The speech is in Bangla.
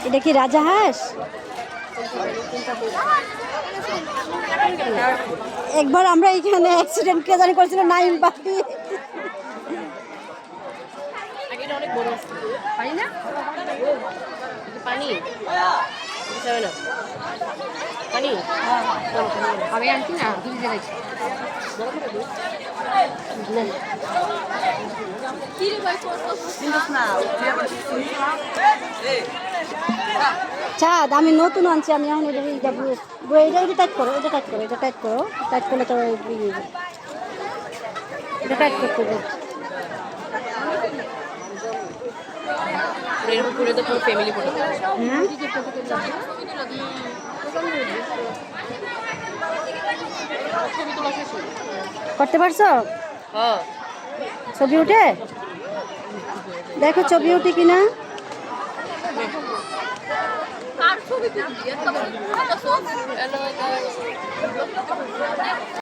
এটা কি রাজা হাঁস? একবার আমরা এখানে অ্যাক্সিডেন্ট কে জানি করেছিল নাইম পাখি। অনেক বড় পানি না পানি না পানি আমি আনছি না ফ্রিজে রাখছি চাঁদ আমি নতুন আনছি, আমি এখন এটা টাইট করো, এটা টাইট করো, এটা টাইট করো, টাইট করলে তো এটা টাইট করতে হবে। এরকম করে তো পুরো ফ্যামিলি ফটো হ্যাঁ করতে পারছো? হ্যাঁ ছবি উঠে দেখো, ছবি উঠে কিনা। আর ছবি তুলবি